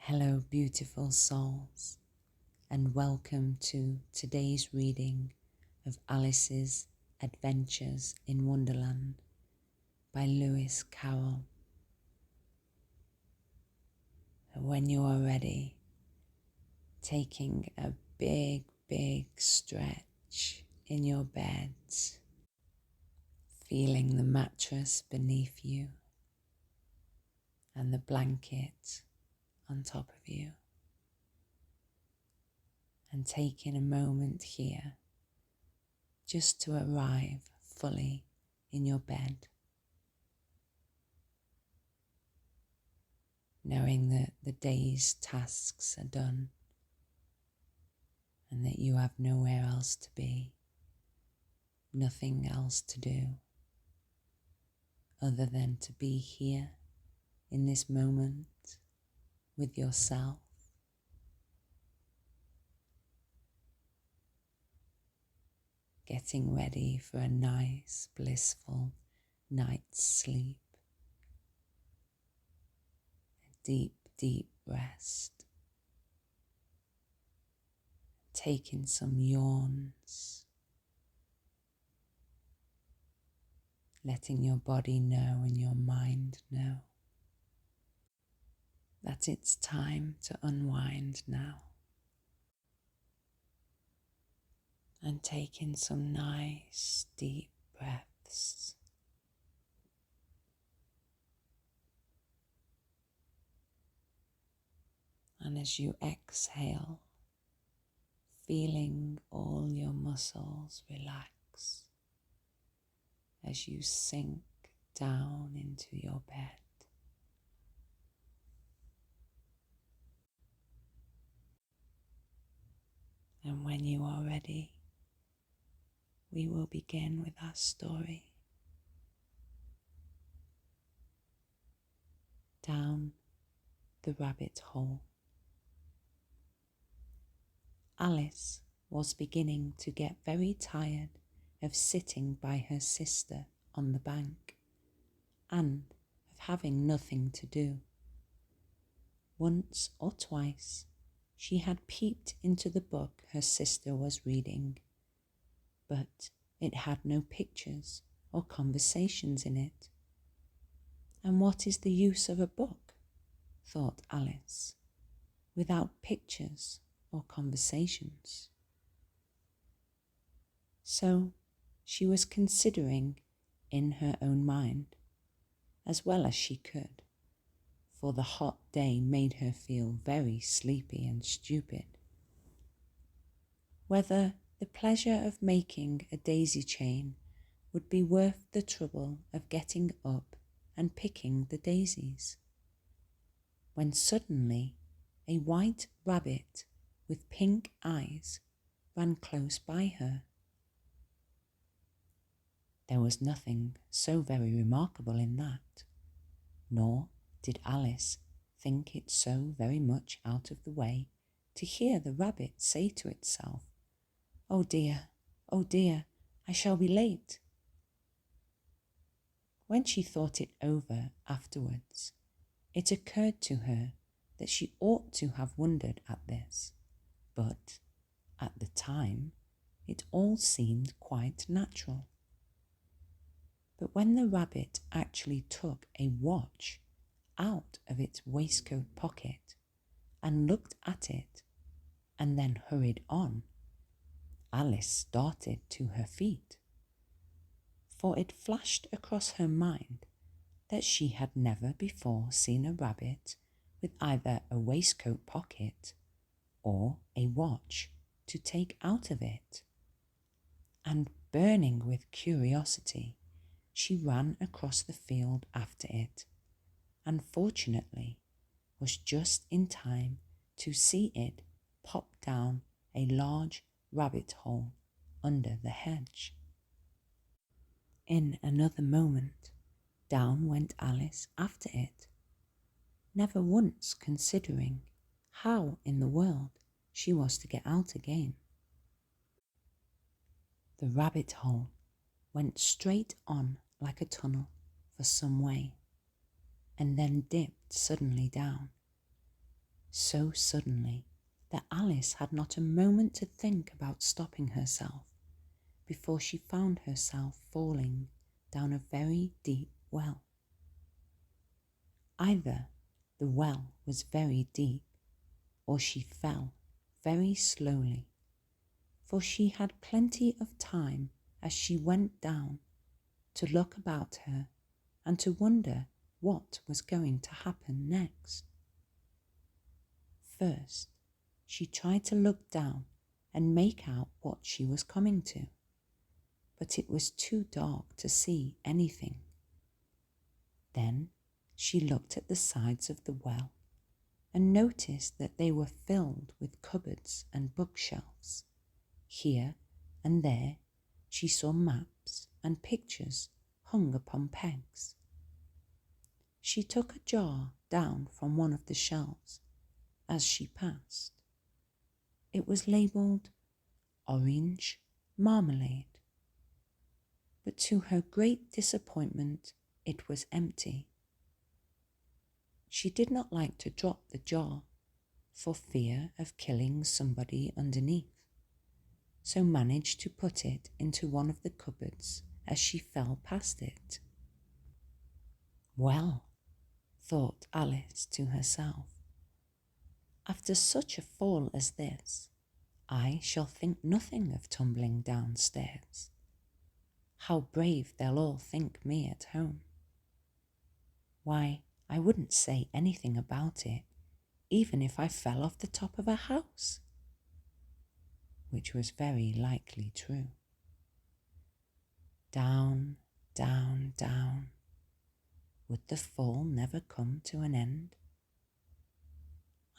Hello, beautiful souls, and welcome to today's reading of Alice's Adventures in Wonderland by Lewis Carroll. When you are ready, taking a big stretch in your bed, feeling the mattress beneath you and the blanket on top of you. And taking a moment here just to arrive fully in your bed, knowing that the day's tasks are done and that you have nowhere else to be, nothing else to do other than to be here in this moment with yourself. Getting ready for a nice, blissful night's sleep. A deep rest. Taking some yawns. Letting your body know and your mind know that it's time to unwind now. And taking some nice deep breaths. And as you exhale, feeling all your muscles relax as you sink down into your bed. And when you are ready, we will begin with our story. Down the rabbit hole. Alice was beginning to get very tired of sitting by her sister on the bank and of having nothing to do. Once or twice she had peeped into the book her sister was reading, but it had no pictures or conversations in it. And what is the use of a book, thought Alice, without pictures or conversations? So she was considering in her own mind, as well as she could, for the hot day made her feel very sleepy and stupid, whether the pleasure of making a daisy chain would be worth the trouble of getting up and picking the daisies, when suddenly a white rabbit with pink eyes ran close by her. There was nothing so very remarkable in that, nor did Alice think it so very much out of the way to hear the rabbit say to itself, oh dear, I shall be late." When she thought it over afterwards, it occurred to her that she ought to have wondered at this, but at the time it all seemed quite natural. But when the rabbit actually took a watch out of its waistcoat pocket and looked at it and then hurried on, Alice started to her feet, for it flashed across her mind that she had never before seen a rabbit with either a waistcoat pocket or a watch to take out of it. And burning with curiosity, she ran across the field after it, and fortunately was just in time to see it pop down a large rabbit hole under the hedge. In another moment, down went Alice after it, never once considering how in the world she was to get out again. The rabbit hole went straight on like a tunnel for some way, and then dipped suddenly down, so suddenly that Alice had not a moment to think about stopping herself before she found herself falling down a very deep well. Either the well was very deep, or she fell very slowly, for she had plenty of time as she went down to look about her and to wonder what was going to happen next. First, she tried to look down and make out what she was coming to, but it was too dark to see anything. Then she looked at the sides of the well and noticed that they were filled with cupboards and bookshelves. Here and there she saw maps and pictures hung upon pegs. She took a jar down from one of the shelves as she passed. It was labelled orange marmalade, but to her great disappointment it was empty. She did not like to drop the jar for fear of killing somebody underneath, so managed to put it into one of the cupboards as she fell past it. Well, thought Alice to herself, after such a fall as this, I shall think nothing of tumbling downstairs. How brave they'll all think me at home. Why, I wouldn't say anything about it, even if I fell off the top of a house. Which was very likely true. Down, down, down. Would the fall never come to an end?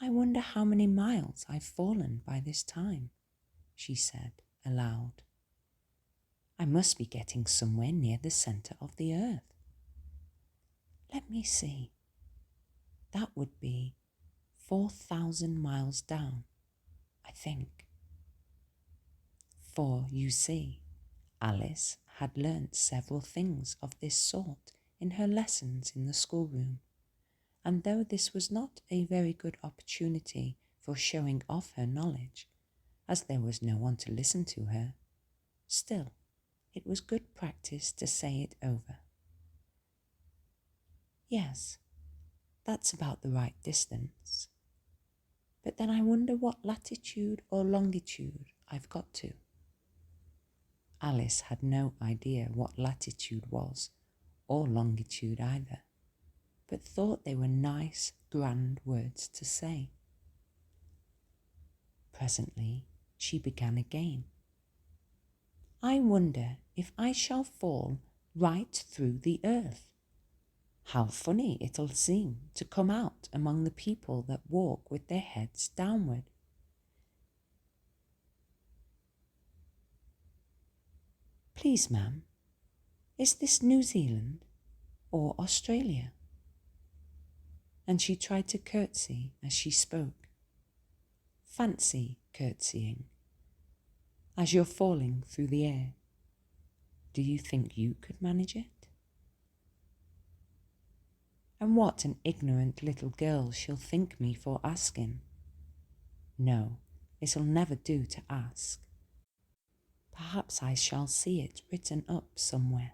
I wonder how many miles I've fallen by this time, she said aloud. I must be getting somewhere near the centre of the earth. Let me see. That would be 4,000 miles down, I think. For, you see, Alice had learnt several things of this sort in her lessons in the schoolroom, and though this was not a very good opportunity for showing off her knowledge, as there was no one to listen to her, still it was good practice to say it over. Yes, that's about the right distance. But then I wonder what latitude or longitude I've got to. Alice had no idea what latitude was, or longitude either, but thought they were nice, grand words to say. Presently she began again. I wonder if I shall fall right through the earth. How funny it'll seem to come out among the people that walk with their heads downward. Please, ma'am, is this New Zealand or Australia? And she tried to curtsy as she spoke. Fancy curtsying. As you're falling through the air, do you think you could manage it? And what an ignorant little girl she'll think me for asking. No, it'll never do to ask. Perhaps I shall see it written up somewhere.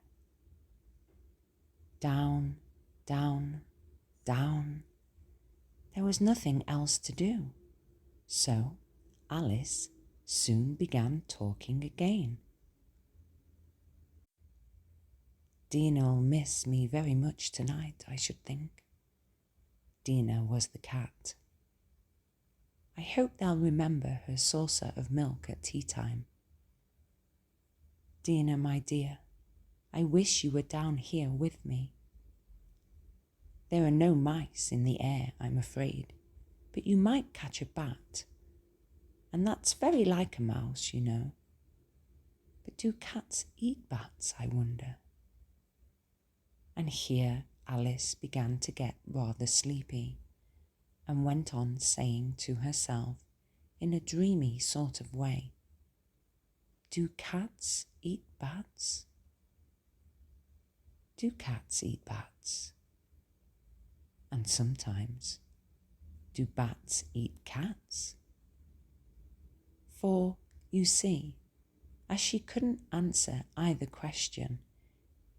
Down, down, down. There was nothing else to do, so Alice soon began talking again. Dina'll miss me very much tonight, I should think. Dina was the cat. I hope they'll remember her saucer of milk at tea time. Dina, my dear, I wish you were down here with me. There are no mice in the air, I'm afraid, but you might catch a bat. And that's very like a mouse, you know. But do cats eat bats, I wonder? And here Alice began to get rather sleepy, and went on saying to herself in a dreamy sort of way, do cats eat bats? Do cats eat bats? And sometimes Do bats eat cats? For, you see, as she couldn't answer either question,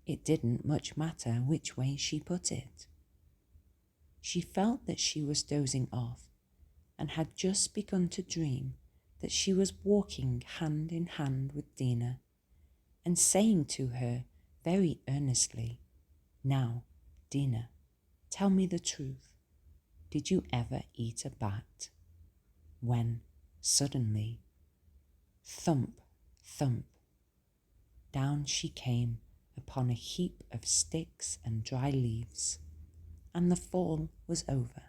it didn't much matter which way she put it. She felt that she was dozing off and had just begun to dream that she was walking hand in hand with Dina and saying to her very earnestly, "Now, Dina, tell me the truth. Did you ever eat a bat?" When, suddenly, thump, thump, down she came upon a heap of sticks and dry leaves, and the fall was over.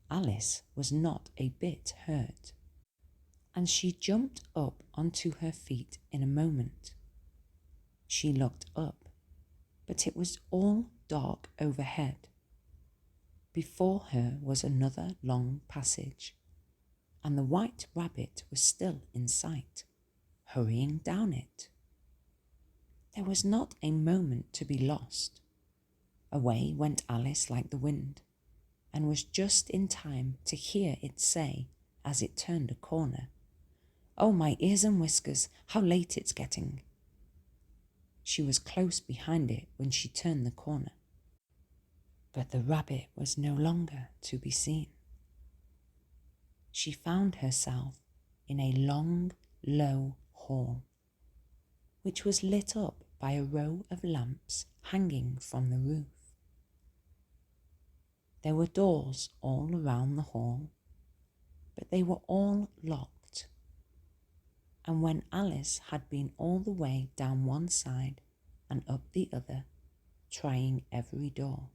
Alice was not a bit hurt, and she jumped up onto her feet in a moment. She looked up, but it was all dark overhead. Before her was another long passage, and the white rabbit was still in sight, hurrying down it. There was not a moment to be lost. Away went Alice like the wind, and was just in time to hear it say, as it turned a corner, "Oh, my ears and whiskers, how late it's getting." She was close behind it when she turned the corner, but the rabbit was no longer to be seen. She found herself in a long, low hall, which was lit up by a row of lamps hanging from the roof. There were doors all around the hall, but they were all locked, and when Alice had been all the way down one side and up the other, trying every door,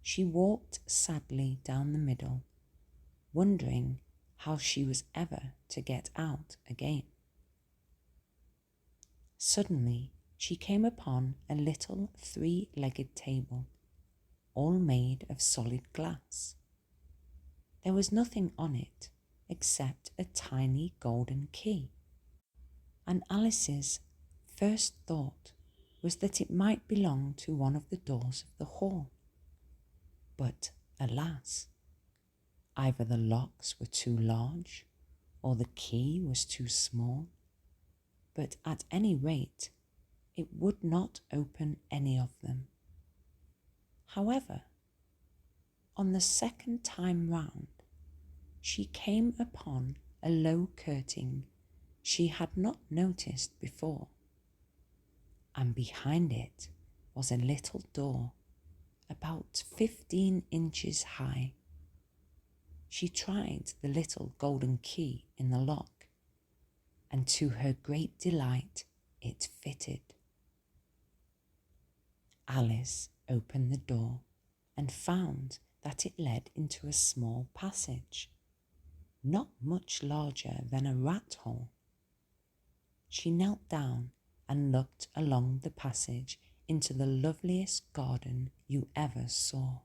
she walked sadly down the middle, wondering how she was ever to get out again. Suddenly she came upon a little three-legged table, all made of solid glass. There was nothing on it except a tiny golden key, and Alice's first thought was that it might belong to one of the doors of the hall. But alas, either the locks were too large or the key was too small, but at any rate it would not open any of them. However, on the second time round, she came upon a low curtain she had not noticed before, and behind it was a little door about 15 inches high. She tried the little golden key in the lock, and to her great delight it fitted. Alice opened the door and found that it led into a small passage, not much larger than a rat hole. She knelt down and looked along the passage into the loveliest garden you ever saw.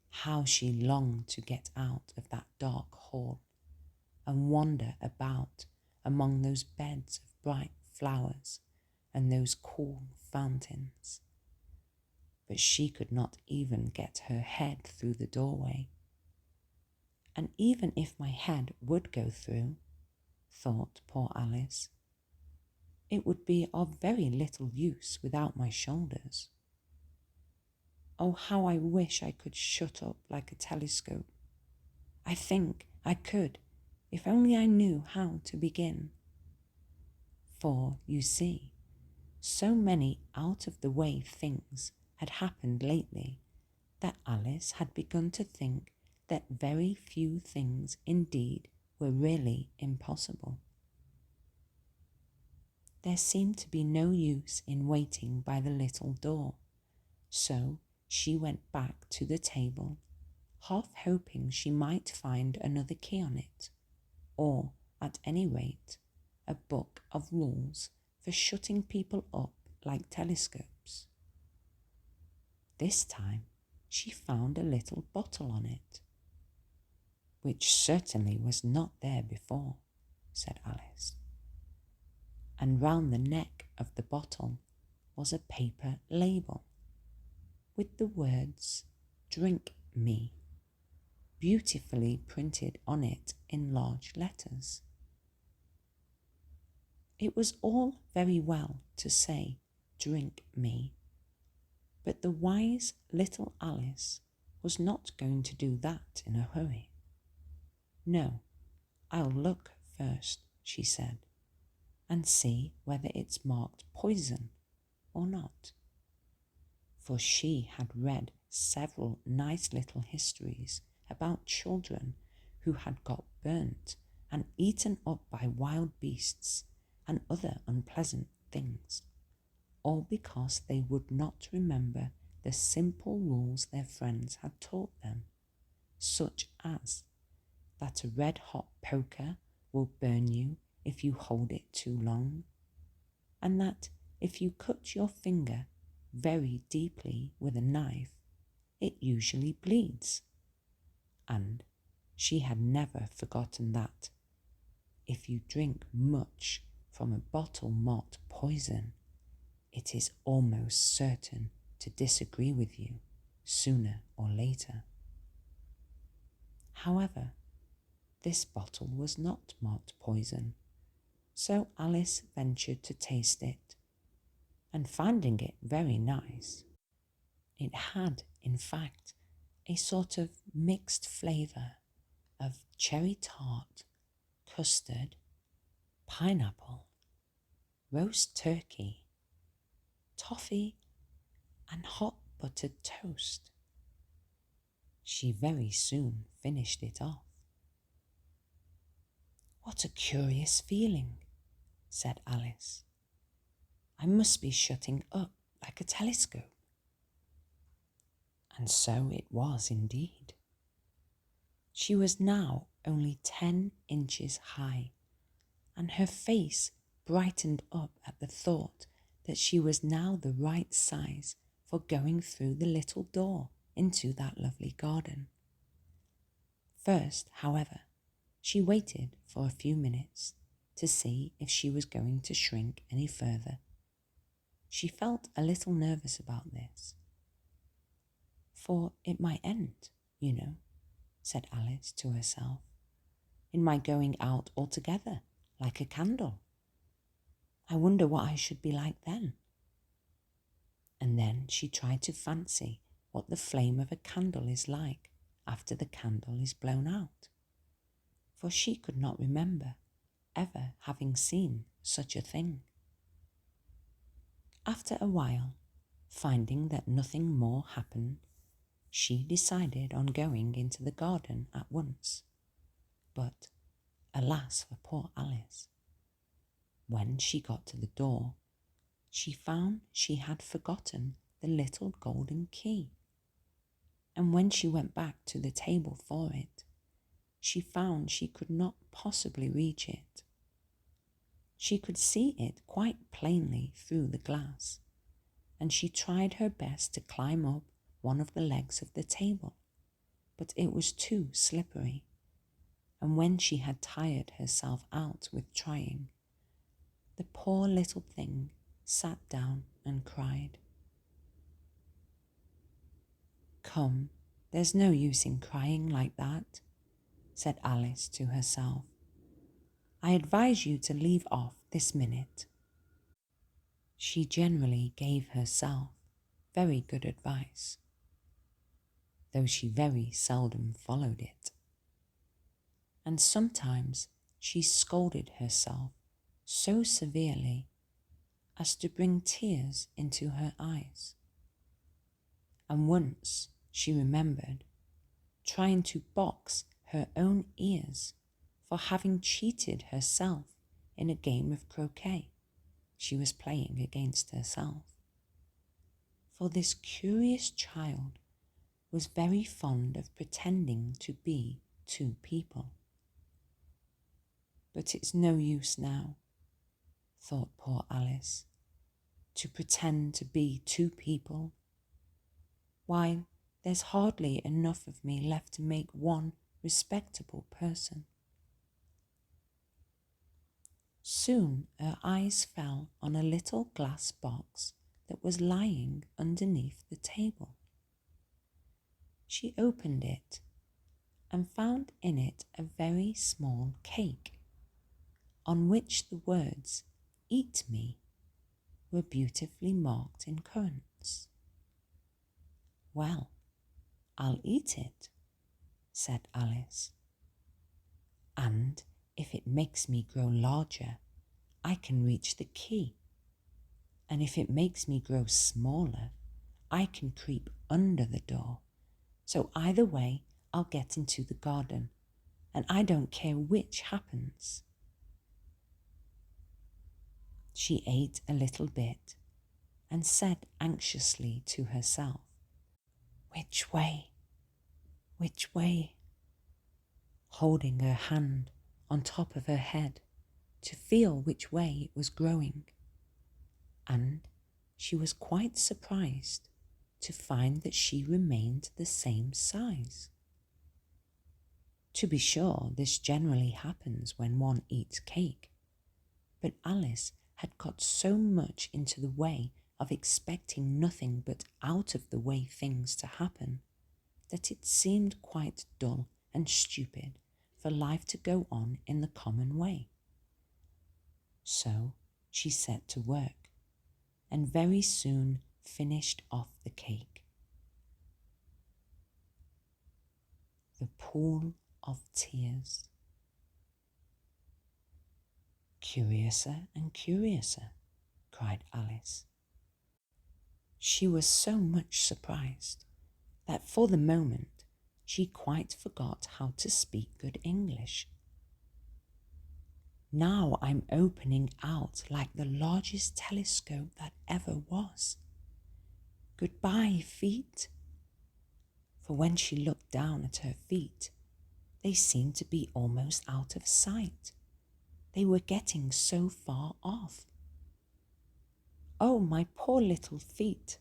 How she longed to get out of that dark hall and wander about among those beds of bright flowers and those cool fountains. But she could not even get her head through the doorway. And even if my head would go through, thought poor Alice, it would be of very little use without my shoulders. Oh, how I wish I could shut up like a telescope. I think I could, if only I knew how to begin. For, you see, so many out-of-the-way things had happened lately that Alice had begun to think that very few things indeed were really impossible. There seemed to be no use in waiting by the little door, so she went back to the table, half hoping she might find another key on it, or, at any rate, a book of rules for shutting people up like telescopes. This time she found a little bottle on it, which certainly was not there before, said Alice, and round the neck of the bottle was a paper label with the words "Drink me, beautifully printed on it in large letters. It was all very well to say, "Drink me," but the wise little Alice was not going to do that in a hurry. "No, I'll look first," she said, "and see whether it's marked poison or not." For she had read several nice little histories about children who had got burnt and eaten up by wild beasts and other unpleasant things, all because they would not remember the simple rules their friends had taught them, such as that a red-hot poker will burn you if you hold it too long, and that if you cut your finger very deeply with a knife, it usually bleeds. And she had never forgotten that if you drink much from a bottle marked poison, it is almost certain to disagree with you sooner or later. However, this bottle was not marked poison, so Alice ventured to taste it, and finding it very nice, it had, in fact, a sort of mixed flavour of cherry tart, custard, pineapple, roast turkey, toffee, and hot buttered toast. She very soon finished it off. "What a curious feeling," said Alice. "I must be shutting up like a telescope." And so it was indeed. She was now only 10 inches high, and her face brightened up at the thought that she was now the right size for going through the little door into that lovely garden. First, however, she waited for a few minutes to see if she was going to shrink any further. She felt a little nervous about this, for it might end, you know, said Alice to herself, in my going out altogether like a candle. I wonder what I should be like then. And then she tried to fancy what the flame of a candle is like after the candle is blown out, for she could not remember ever having seen such a thing. After a while, finding that nothing more happened, she decided on going into the garden at once. But alas for poor Alice! When she got to the door, she found she had forgotten the little golden key. And when she went back to the table for it, she found she could not possibly reach it. She could see it quite plainly through the glass, and she tried her best to climb up one of the legs of the table, but it was too slippery, and when she had tired herself out with trying, the poor little thing sat down and cried. "Come, there's no use in crying like that," said Alice to herself. "I advise you to leave off this minute." She generally gave herself very good advice, though she very seldom followed it. And sometimes she scolded herself so severely as to bring tears into her eyes. And once she remembered trying to box her own ears for having cheated herself in a game of croquet she was playing against herself. For this curious child was very fond of pretending to be two people. But it's no use now, thought poor Alice, to pretend to be two people. Why, there's hardly enough of me left to make one respectable person. Soon her eyes fell on a little glass box that was lying underneath the table. She opened it and found in it a very small cake, on which the words "Eat me" were beautifully marked in currants. "Well, I'll eat it," said Alice, "and if it makes me grow larger, I can reach the key, and if it makes me grow smaller, I can creep under the door. So either way, I'll get into the garden, and I don't care which happens." She ate a little bit and said anxiously to herself, "Which way? Which way?" holding her hand on top of her head to feel which way it was growing. And she was quite surprised to find that she remained the same size. To be sure, this generally happens when one eats cake, but Alice had got so much into the way of expecting nothing but out of the way things to happen that it seemed quite dull and stupid for life to go on in the common way. So she set to work and very soon finished off the cake. The Pool of Tears. "Curiouser and curiouser," cried Alice. She was so much surprised that for the moment she quite forgot how to speak good English. "Now I'm opening out like the largest telescope that ever was. Goodbye, feet." For when she looked down at her feet, they seemed to be almost out of sight. They were getting so far off. "Oh, my poor little feet.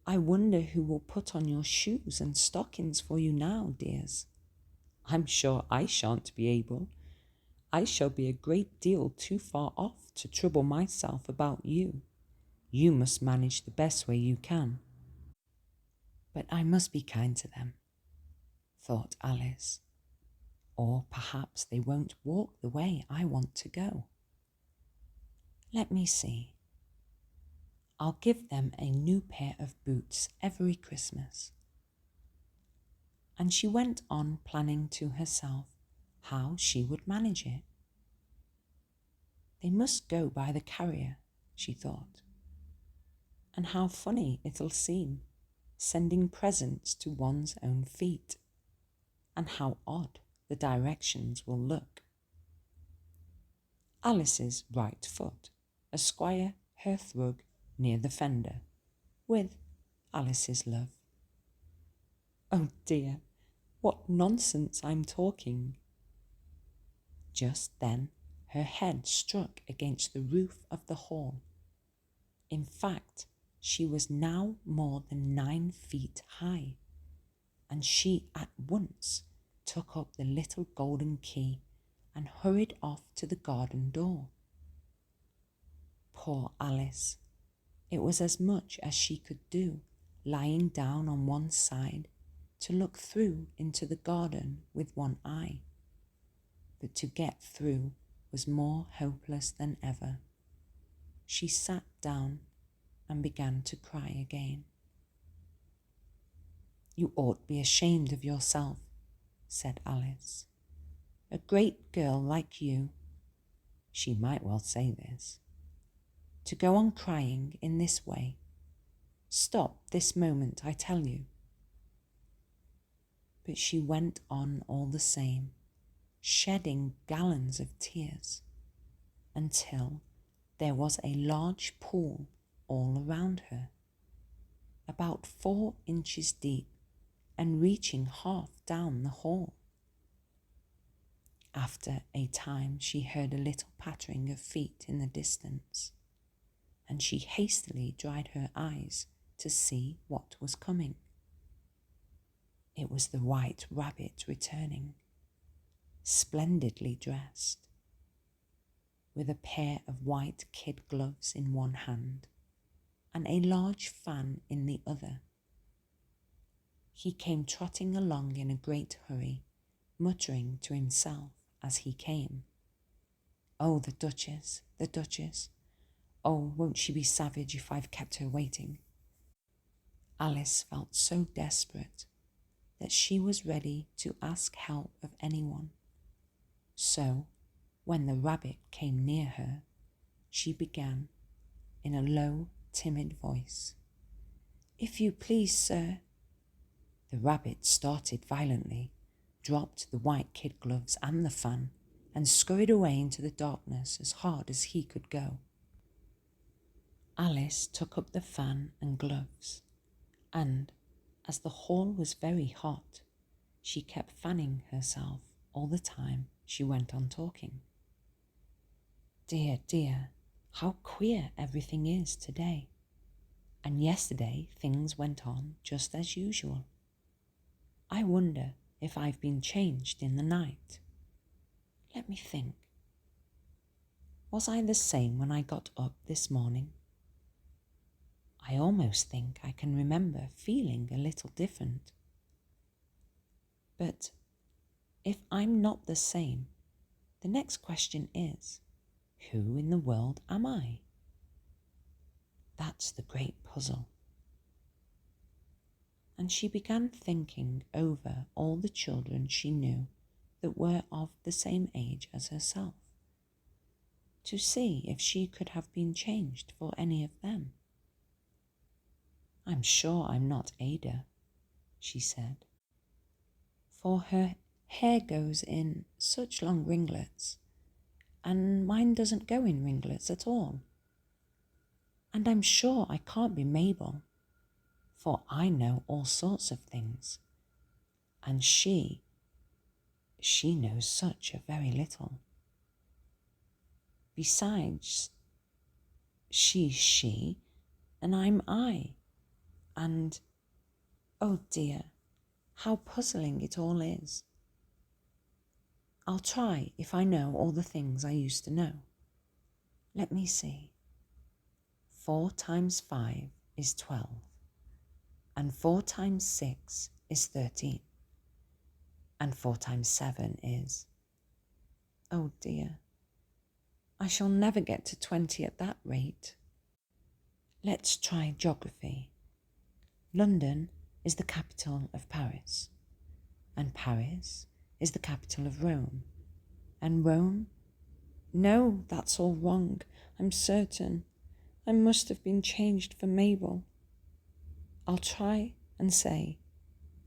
I wonder who will put on your shoes and stockings for you now, dears. I'm sure I shan't be able. I shall be a great deal too far off to trouble myself about you. You must manage the best way you can." "But I must be kind to them," thought Alice, "or perhaps they won't walk the way I want to go. Let me see. I'll give them a new pair of boots every Christmas." And she went on planning to herself how she would manage it. "They must go by the carrier," she thought. "And how funny it'll seem, sending presents to one's own feet, and how odd the directions will look. Alice's right foot, Esquire hearthrug near the fender, with Alice's love." Oh dear, what nonsense I'm talking. Just then her head struck against the roof of the hall. In fact, she was now more than 9 feet high, and she at once took up the little golden key and hurried off to the garden door. Poor Alice! It was as much as she could do, lying down on one side to look through into the garden with one eye. But to get through was more hopeless than ever. She sat down and began to cry again. "You ought to be ashamed of yourself," said Alice. "A great girl like you," she might well say this, "to go on crying in this way. Stop this moment, I tell you." But she went on all the same, shedding gallons of tears, until there was a large pool all around her, about 4 inches deep and reaching half down the hall. After a time she heard a little pattering of feet in the distance, and she hastily dried her eyes to see what was coming. It was the White Rabbit returning, splendidly dressed, with a pair of white kid gloves in one hand and a large fan in the other. He came trotting along in a great hurry, muttering to himself as he came, "Oh, the Duchess, the Duchess! Oh, won't she be savage if I've kept her waiting?" Alice felt so desperate that she was ready to ask help of anyone. So, when the rabbit came near her, she began in a low, timid voice, "If you please, sir." The rabbit started violently, dropped the white kid gloves and the fan, and scurried away into the darkness as hard as he could go. Alice took up the fan and gloves, and, as the hall was very hot, she kept fanning herself all the time she went on talking. "Dear, dear, how queer everything is today. And yesterday things went on just as usual. I wonder if I've been changed in the night. Let me think. Was I the same when I got up this morning? I almost think I can remember feeling a little different. But if I'm not the same, the next question is, who in the world am I? That's the great puzzle." And she began thinking over all the children she knew that were of the same age as herself, to see if she could have been changed for any of them. "I'm sure I'm not Ada," she said, "for her hair goes in such long ringlets, and mine doesn't go in ringlets at all. And I'm sure I can't be Mabel, for I know all sorts of things, and she knows such a very little. Besides, she's she, and I'm I, and, oh dear, how puzzling it all is. I'll try if I know all the things I used to know. Let me see. 4 times 5 is 12, and 4 times 6 is 13, and 4 times 7 is, oh dear, I shall never get to 20 at that rate. Let's try geography. London is the capital of Paris, and Paris is the capital of Rome, and Rome, no, that's all wrong, I'm certain. I must have been changed for Mabel. I'll try and say,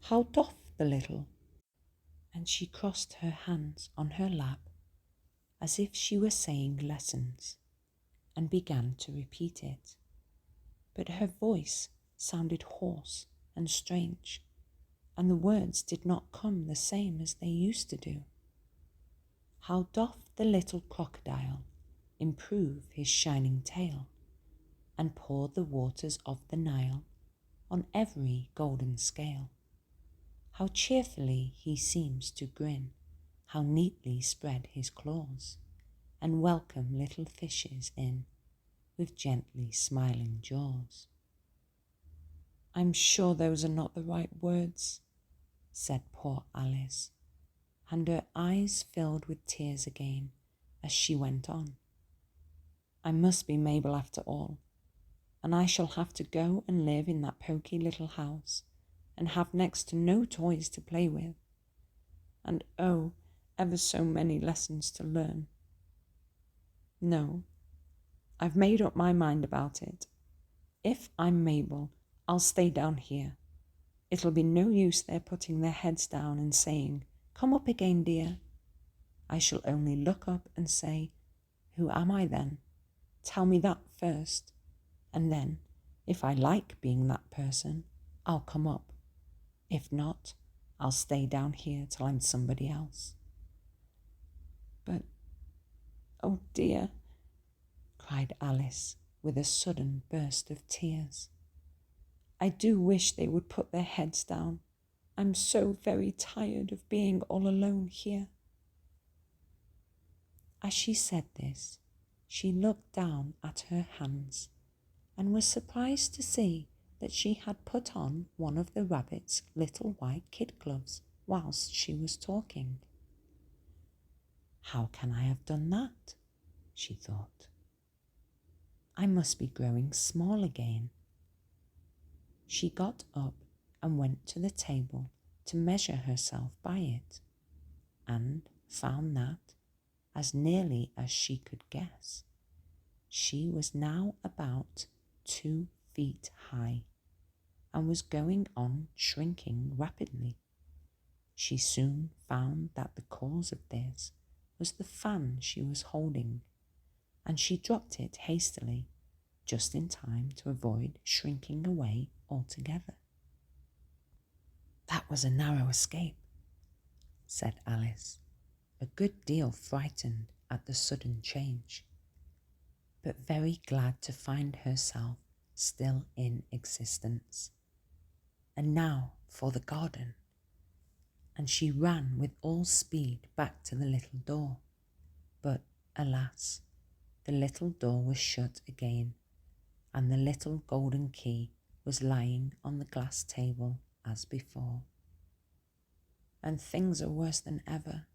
how doth the little? And she crossed her hands on her lap as if she were saying lessons, and began to repeat it. But her voice sounded hoarse and strange, and the words did not come the same as they used to do. How doth the little crocodile improve his shining tail, and pour the waters of the Nile on every golden scale? How cheerfully he seems to grin, how neatly spread his claws, and welcome little fishes in with gently smiling jaws. I'm sure those are not the right words, said poor Alice, and her eyes filled with tears again as she went on. I must be Mabel after all, and I shall have to go and live in that poky little house and have next to no toys to play with, and oh, ever so many lessons to learn. No, I've made up my mind about it. If I'm Mabel, I'll stay down here. It'll be no use their putting their heads down and saying, come up again, dear. I shall only look up and say, who am I then? Tell me that first, and then, if I like being that person, I'll come up. If not, I'll stay down here till I'm somebody else. But, oh dear, cried Alice with a sudden burst of tears, I do wish they would put their heads down. I'm so very tired of being all alone here. As she said this, she looked down at her hands and was surprised to see that she had put on one of the rabbit's little white kid gloves whilst she was talking. "How can I have done that?" she thought. "I must be growing small again." She got up and went to the table to measure herself by it, and found that, as nearly as she could guess, she was now about 2 feet high, and was going on shrinking rapidly. She soon found that the cause of this was the fan she was holding, and she dropped it hastily, just in time to avoid shrinking away altogether. "That was a narrow escape," said Alice, a good deal frightened at the sudden change, but very glad to find herself still in existence. "And now for the garden." And she ran with all speed back to the little door. But, alas, the little door was shut again, and the little golden key was lying on the glass table as before. "And things are worse than ever,"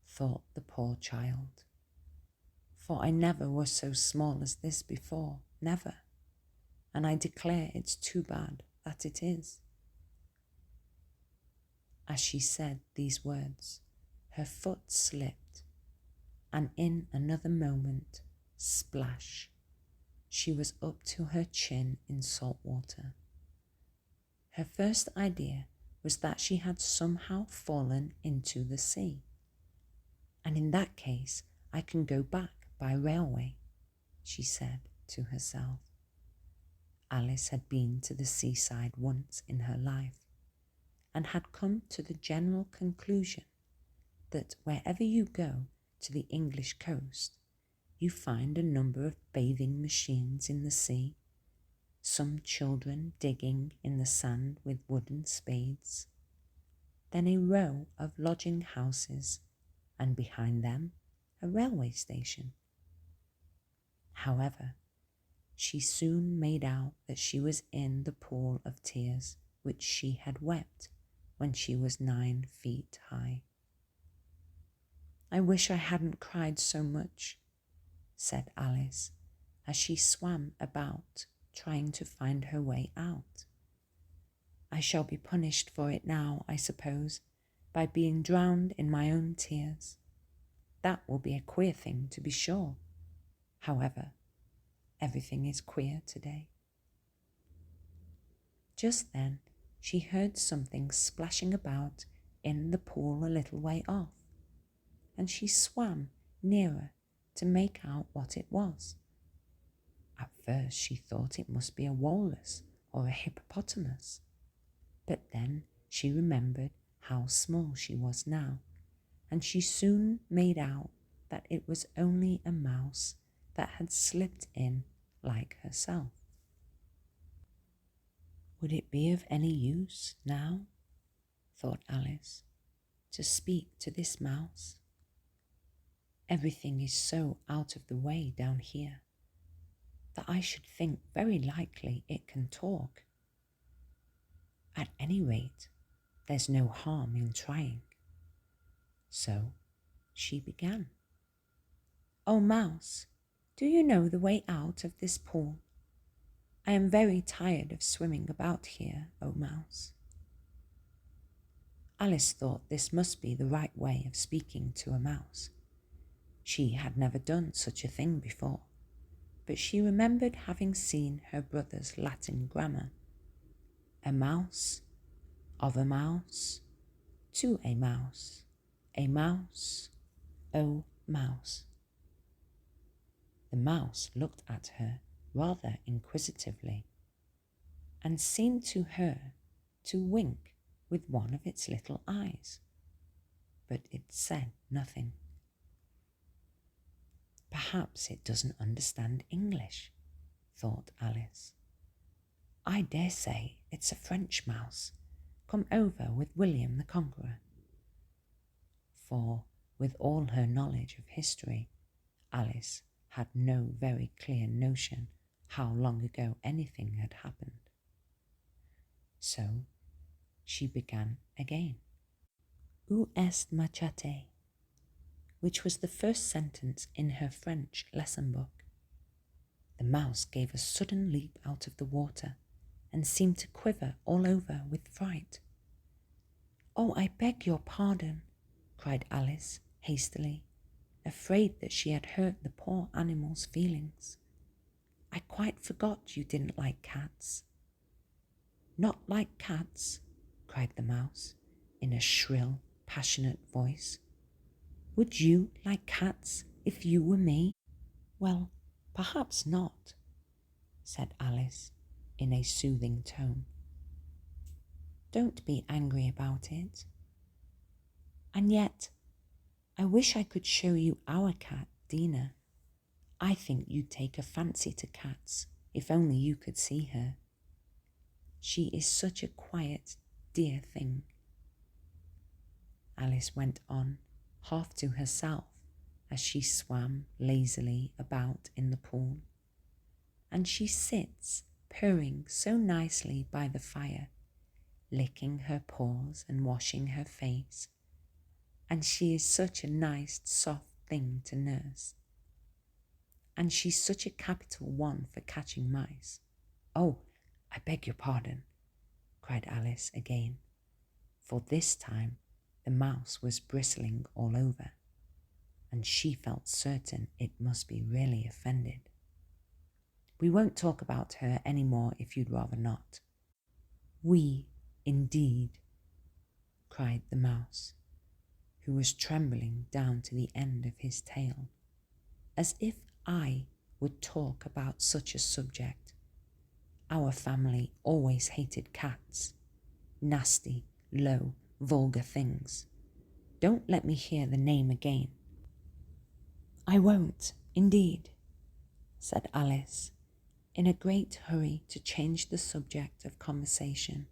thought the poor child, "for I never was so small as this before, never, and I declare it's too bad that it is." As she said these words, her foot slipped, and in another moment, splash, she was up to her chin in salt water. Her first idea was that she had somehow fallen into the sea, "and in that case I can go back by railway," she said to herself. Alice had been to the seaside once in her life, and had come to the general conclusion that wherever you go to the English coast, you find a number of bathing machines in the sea, some children digging in the sand with wooden spades, then a row of lodging houses, and behind them a railway station. However, she soon made out that she was in the pool of tears which she had wept when she was 9 feet high. "I wish I hadn't cried so much," said Alice, as she swam about trying to find her way out. "I shall be punished for it now, I suppose, by being drowned in my own tears. That will be a queer thing, to be sure. However, everything is queer today." Just then she heard something splashing about in the pool a little way off, and she swam nearer to make out what it was. At first she thought it must be a walrus or a hippopotamus, but then she remembered how small she was now, and she soon made out that it was only a mouse that had slipped in like herself. Would it be of any use now, thought Alice, to speak to this mouse? Everything is so out of the way down here that I should think very likely it can talk. At any rate, there's no harm in trying. So she began. "Oh, mouse, do you know the way out of this pool? I am very tired of swimming about here, oh mouse." Alice thought this must be the right way of speaking to a mouse. She had never done such a thing before, but she remembered having seen her brother's Latin grammar. A mouse, of a mouse, to a mouse, oh mouse. The mouse looked at her rather inquisitively, and seemed to her to wink with one of its little eyes, but it said nothing. "Perhaps it doesn't understand English," thought Alice. "I dare say it's a French mouse, come over with William the Conqueror." For, with all her knowledge of history, Alice had no very clear notion how long ago anything had happened. So she began again. Où est ma chatte? Which was the first sentence in her French lesson book. The mouse gave a sudden leap out of the water and seemed to quiver all over with fright. "Oh, I beg your pardon," cried Alice hastily, afraid that she had hurt the poor animal's feelings. "I quite forgot you didn't like cats." "Not like cats?" cried the mouse in a shrill, passionate voice. "Would you like cats if you were me?" "Well, perhaps not," said Alice in a soothing tone. "Don't be angry about it. And yet, I wish I could show you our cat, Dina. I think you'd take a fancy to cats if only you could see her. She is such a quiet, dear thing," Alice went on, half to herself, as she swam lazily about in the pool. "And she sits purring so nicely by the fire, licking her paws and washing her face. And she is such a nice, soft thing to nurse. And she's such a capital one for catching mice." "Oh, I beg your pardon," cried Alice again, for this time the mouse was bristling all over, and she felt certain it must be really offended. "We won't talk about her any more if you'd rather not." "We, indeed," cried the mouse, who was trembling down to the end of his tail. "As if I would talk about such a subject. Our family always hated cats. Nasty, low, vulgar things. Don't let me hear the name again." "I won't, indeed," said Alice, in a great hurry to change the subject of conversation.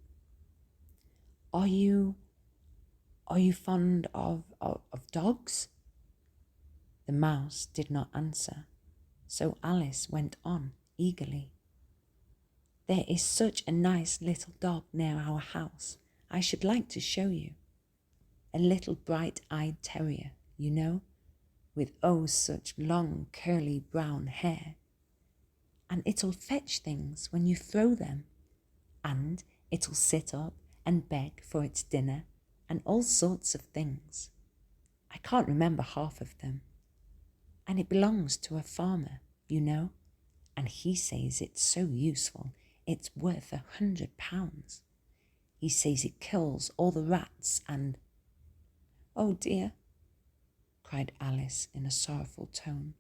Are you fond of dogs?" The mouse did not answer, so Alice went on eagerly. "There is such a nice little dog near our house I should like to show you. A little bright-eyed terrier, you know, with oh such long curly brown hair. And it'll fetch things when you throw them, and it'll sit up and beg for its dinner and all sorts of things. I can't remember half of them. And it belongs to a farmer, you know, and he says it's so useful it's worth £100. He says it kills all the rats and—" "Oh dear," cried Alice in a sorrowful tone,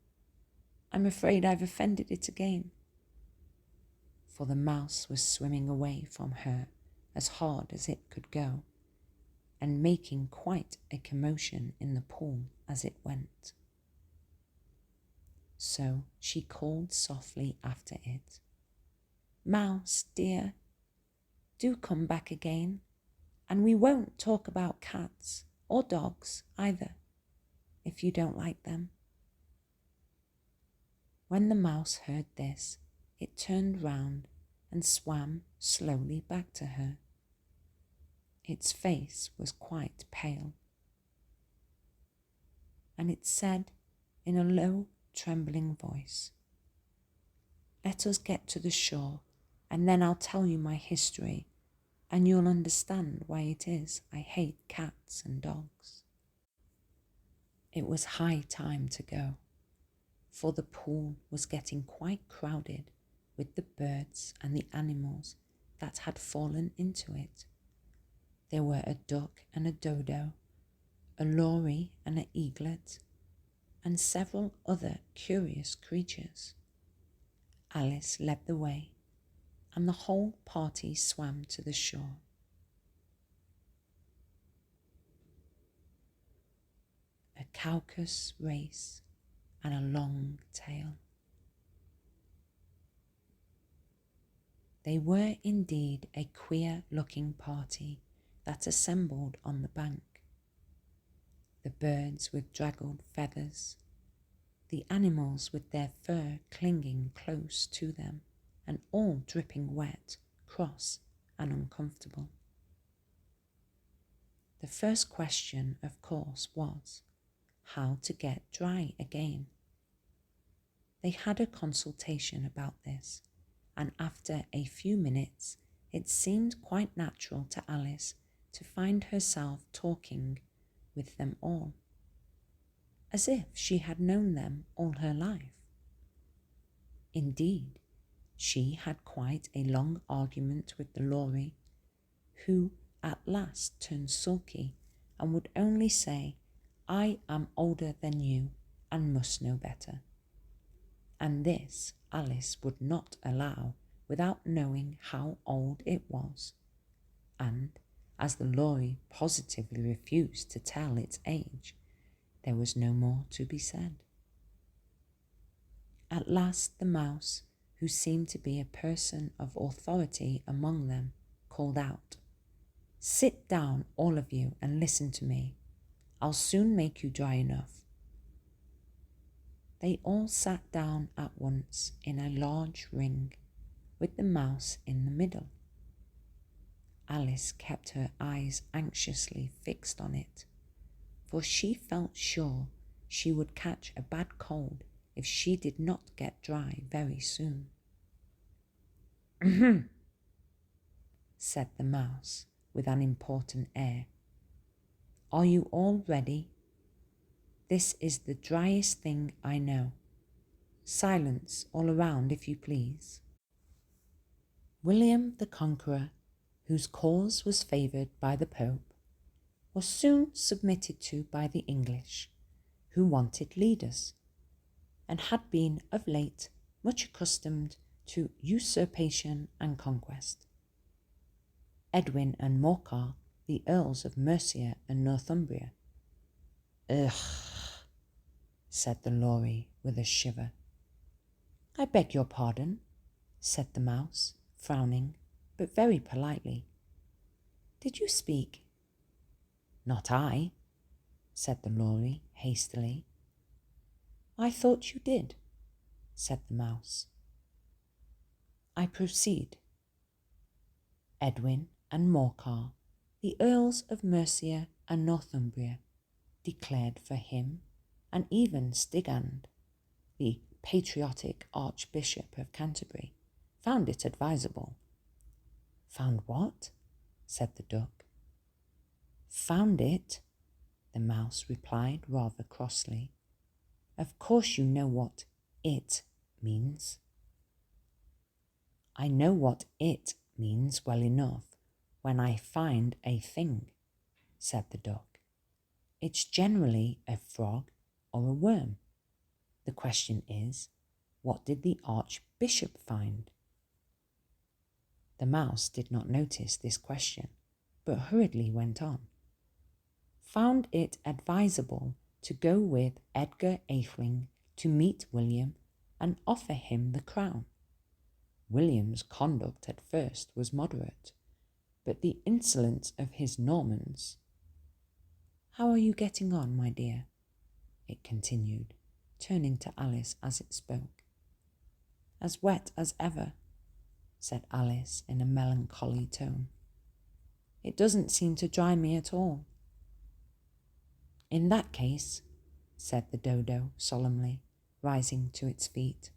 "I'm afraid I've offended it again." For the mouse was swimming away from her as hard as it could go, and making quite a commotion in the pool as it went. So she called softly after it, "Mouse, dear, do come back again, and we won't talk about cats or dogs either, if you don't like them." When the mouse heard this, it turned round and swam slowly back to her. Its face was quite pale, and it said in a low, trembling voice, "Let us get to the shore, and then I'll tell you my history, and you'll understand why it is I hate cats and dogs." It was high time to go, for the pool was getting quite crowded with the birds and the animals that had fallen into it. There were a duck and a dodo, a lory and an eaglet, and several other curious creatures. Alice led the way, and the whole party swam to the shore. A caucus race and a long tail. They were indeed a queer-looking party that assembled on the bank. The birds with draggled feathers, the animals with their fur clinging close to them, and all dripping wet, cross and uncomfortable. The first question, of course, was how to get dry again. They had a consultation about this, and after a few minutes it seemed quite natural to Alice to find herself talking with them all, as if she had known them all her life. Indeed, she had quite a long argument with the Lorry, who at last turned sulky and would only say, "I am older than you and must know better." And this Alice would not allow without knowing how old it was, and as the Lorry positively refused to tell its age, there was no more to be said. At last the mouse, who seemed to be a person of authority among them, called out, "Sit down, all of you, and listen to me. I'll soon make you dry enough." They all sat down at once in a large ring, with the mouse in the middle. Alice kept her eyes anxiously fixed on it, for she felt sure she would catch a bad cold if she did not get dry very soon. "Ahem," said the mouse with an important air. "Are you all ready? This is the driest thing I know. Silence all around, if you please." William the Conqueror, whose cause was favoured by the Pope, was soon submitted to by the English, who wanted leaders, and had been of late much accustomed to usurpation and conquest. Edwin and Morcar, the Earls of Mercia and Northumbria. "Ugh," said the Lorry with a shiver. "I beg your pardon," said the mouse, frowning, but very politely. "Did you speak?" "Not I," said the Lorry hastily. "I thought you did," said the mouse. "I proceed. Edwin and Morcar, the Earls of Mercia and Northumbria, declared for him, and even Stigand, the patriotic Archbishop of Canterbury, found it advisable." "Found what?" said the duck. "Found it," the mouse replied rather crossly. "Of course you know what 'it' means." "I know what 'it' means well enough when I find a thing," said the duck. "It's generally a frog or a worm. The question is, what did the Archbishop find?" The mouse did not notice this question, but hurriedly went on. "Found it advisable to go with Edgar Atheling to meet William and offer him the crown. William's conduct at first was moderate, but the insolence of his Normans— How are you getting on, my dear?" it continued, turning to Alice as it spoke. "As wet as ever," said Alice in a melancholy tone. "It doesn't seem to dry me at all." "In that case," said the dodo solemnly, rising to its feet,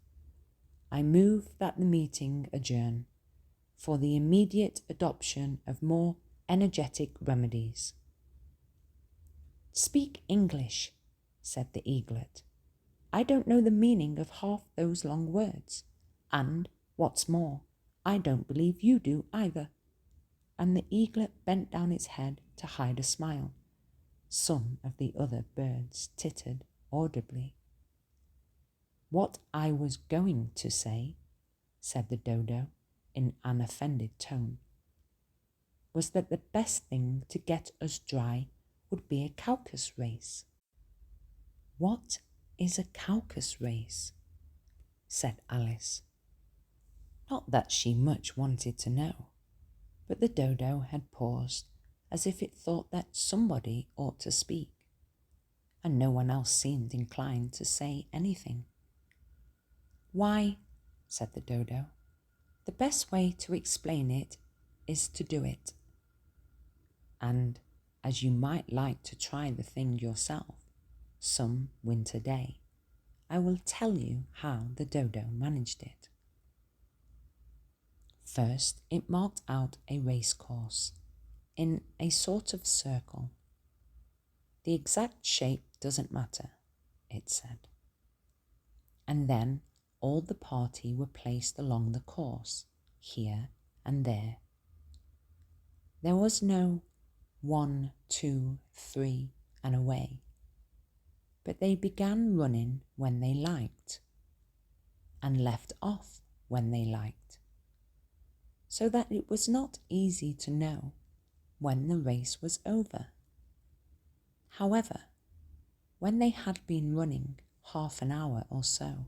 "I move that the meeting adjourn for the immediate adoption of more energetic remedies." "Speak English," said the eaglet. "I don't know the meaning of half those long words, and, what's more, I don't believe you do either." And the eaglet bent down its head to hide a smile. Some of the other birds tittered audibly. "What I was going to say," said the dodo in an offended tone, "was that the best thing to get us dry would be a caucus race." "What is a caucus race?" said Alice. Not that she much wanted to know, but the dodo had paused as if it thought that somebody ought to speak, and no one else seemed inclined to say anything. "Why," said the dodo, "the best way to explain it is to do it. And as you might like to try the thing yourself some winter day, I will tell you how the dodo managed it. First, it marked out a race course in a sort of circle. The exact shape doesn't matter, it said. And then all the party were placed along the course, here and there. There was no 1, 2, 3 and away, but they began running when they liked and left off when they liked, so that it was not easy to know when the race was over. However, when they had been running half an hour or so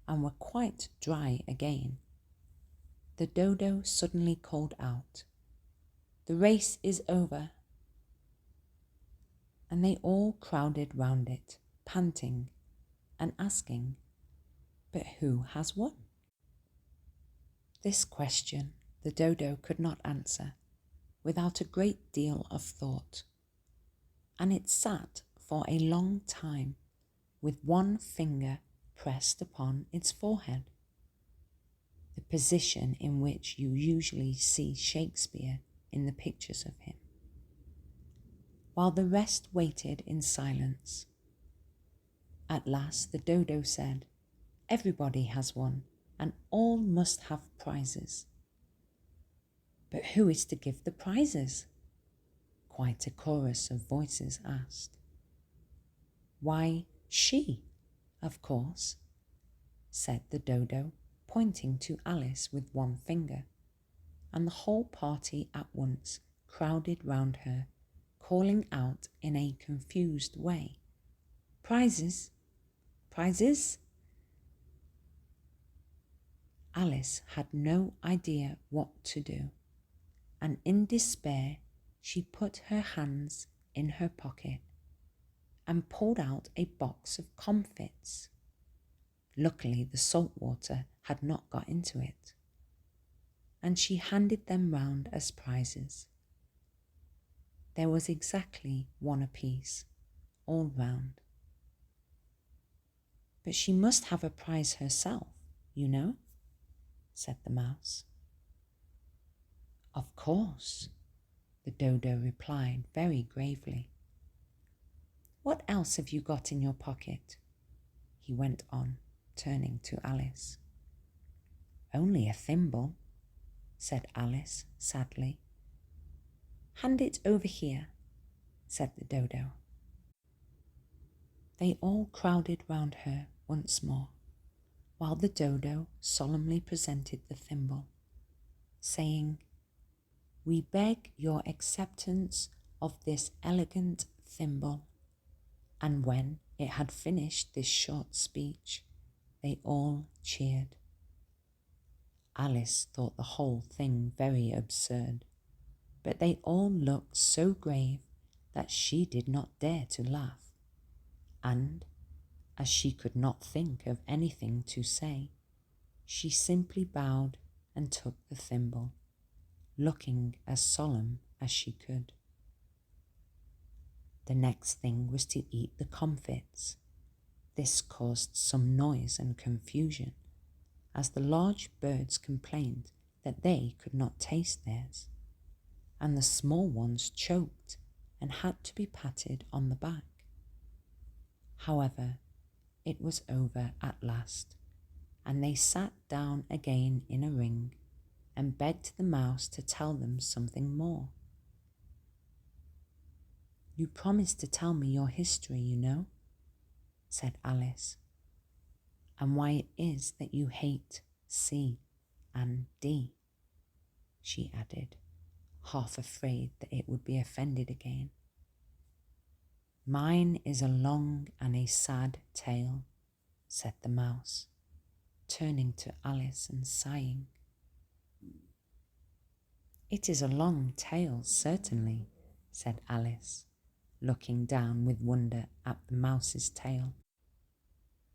and were quite dry again, the dodo suddenly called out, "The race is over," and they all crowded round it, panting and asking, "But who has won?" This question the dodo could not answer without a great deal of thought, and it sat for a long time with one finger pressed upon its forehead, the position in which you usually see Shakespeare in the pictures of him, while the rest waited in silence. At last the dodo said, "Everybody has won, and all must have prizes." "But who is to give the prizes?" quite a chorus of voices asked. "Why, she, of course," said the dodo, pointing to Alice with one finger, and the whole party at once crowded round her, calling out in a confused way, "Prizes! Prizes!" Alice had no idea what to do, and in despair she put her hands in her pocket and pulled out a box of comfits. Luckily the salt water had not got into it, and she handed them round as prizes. There was exactly one apiece, all round. "But she must have a prize herself, you know," said the mouse. "Of course," the dodo replied very gravely. "What else have you got in your pocket?" he went on, turning to Alice. "Only a thimble," said Alice sadly. "Hand it over here," said the dodo. They all crowded round her once more, while the dodo solemnly presented the thimble, saying, "We beg your acceptance of this elegant thimble." And when it had finished this short speech, they all cheered. Alice thought the whole thing very absurd, but they all looked so grave that she did not dare to laugh, and, as she could not think of anything to say, she simply bowed and took the thimble, looking as solemn as she could. The next thing was to eat the comfits. This caused some noise and confusion, as the large birds complained that they could not taste theirs, and the small ones choked and had to be patted on the back. However, it was over at last, and they sat down again in a ring and begged the mouse to tell them something more. "You promised to tell me your history, you know," said Alice, "and why it is that you hate C and D," she added, half afraid that it would be offended again. "Mine is a long and a sad tale," said the mouse, turning to Alice and sighing. "It is a long tale, certainly," said Alice, looking down with wonder at the mouse's tail.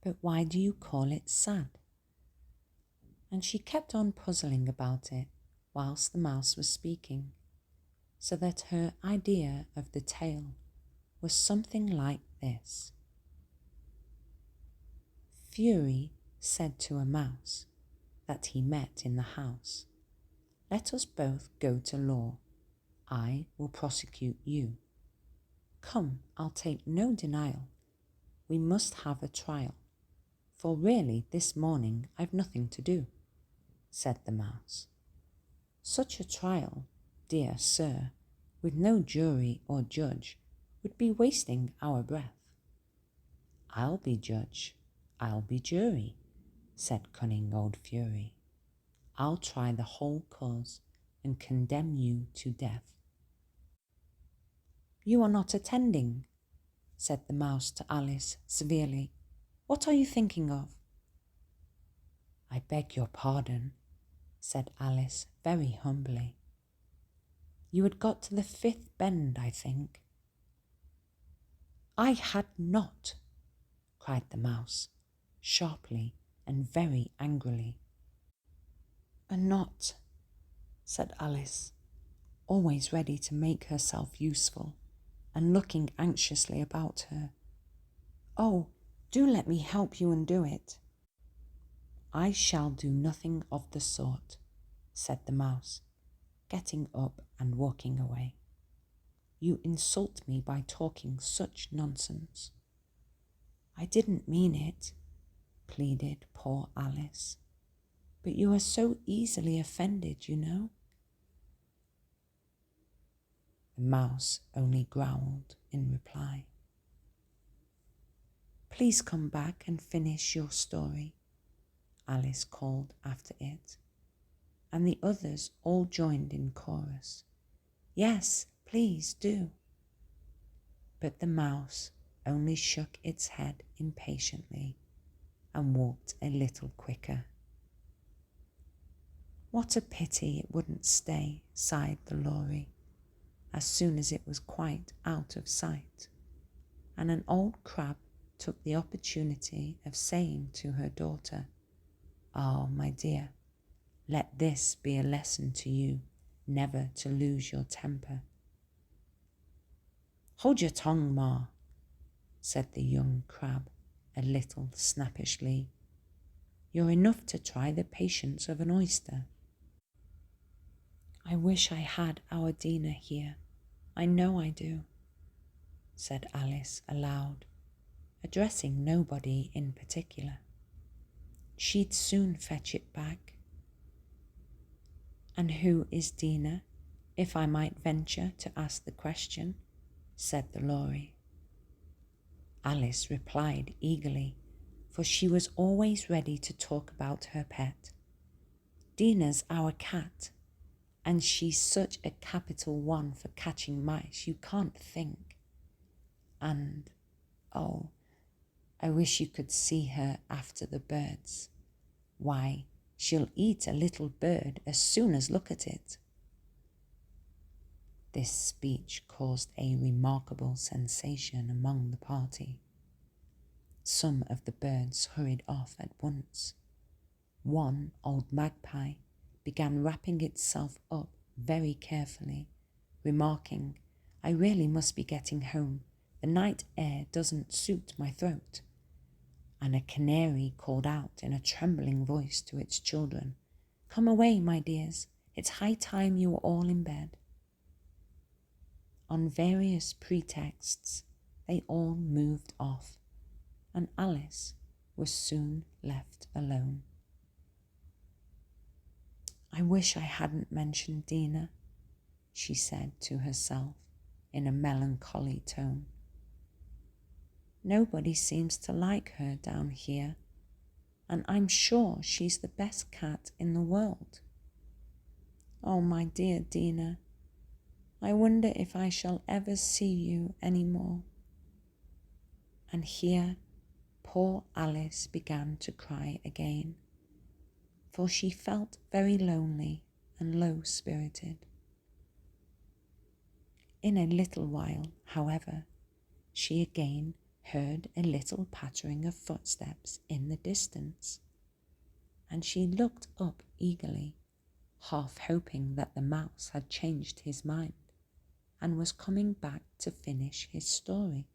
"But why do you call it sad?" And she kept on puzzling about it whilst the mouse was speaking, so that her idea of the tale was something like this. Fury said to a mouse that he met in the house, "Let us both go to law. I will prosecute you. Come, I'll take no denial. We must have a trial, for really this morning I've nothing to do," said the mouse. "Such a trial, dear sir, with no jury or judge, would be wasting our breath." "I'll be judge, I'll be jury," said cunning old Fury. "I'll try the whole cause and condemn you to death." "You are not attending," said the mouse to Alice severely. "What are you thinking of?" "I beg your pardon," said Alice very humbly. "You had got to the 5th bend, I think." "I had not," cried the mouse, sharply and very angrily. "Not," said Alice, always ready to make herself useful and looking anxiously about her. "Oh, do let me help you undo it." "I shall do nothing of the sort," said the mouse, getting up and walking away. "You insult me by talking such nonsense." "I didn't mean it," pleaded poor Alice. "But you are so easily offended, you know." The mouse only growled in reply. "Please come back and finish your story," Alice called after it, and the others all joined in chorus. "Yes, please do." But the mouse only shook its head impatiently and walked a little quicker. "What a pity it wouldn't stay," sighed the Lory, as soon as it was quite out of sight, and an old crab took the opportunity of saying to her daughter, "Ah, my dear, let this be a lesson to you never to lose your temper." "Hold your tongue, Ma," said the young crab a little snappishly. "You're enough to try the patience of an oyster." "I wish I had our Dina here, I know I do," said Alice aloud, addressing nobody in particular. "She'd soon fetch it back." "And who is Dina, if I might venture to ask the question?" said the Lory. Alice replied eagerly, for she was always ready to talk about her pet. "Dina's our cat, and she's such a capital one for catching mice you can't think. And, oh, I wish you could see her after the birds. Why, she'll eat a little bird as soon as look at it." This speech caused a remarkable sensation among the party. Some of the birds hurried off at once. One old magpie began wrapping itself up very carefully, remarking, "I really must be getting home. The night air doesn't suit my throat." And a canary called out in a trembling voice to its children, "Come away, my dears. It's high time you were all in bed." On various pretexts, they all moved off, and Alice was soon left alone. "I wish I hadn't mentioned Dina," she said to herself in a melancholy tone. "Nobody seems to like her down here, and I'm sure she's the best cat in the world. Oh, my dear Dina, I wonder if I shall ever see you any more." And here poor Alice began to cry again, for she felt very lonely and low-spirited. In a little while, however, she again heard a little pattering of footsteps in the distance, and she looked up eagerly, half hoping that the mouse had changed his mind and was coming back to finish his story.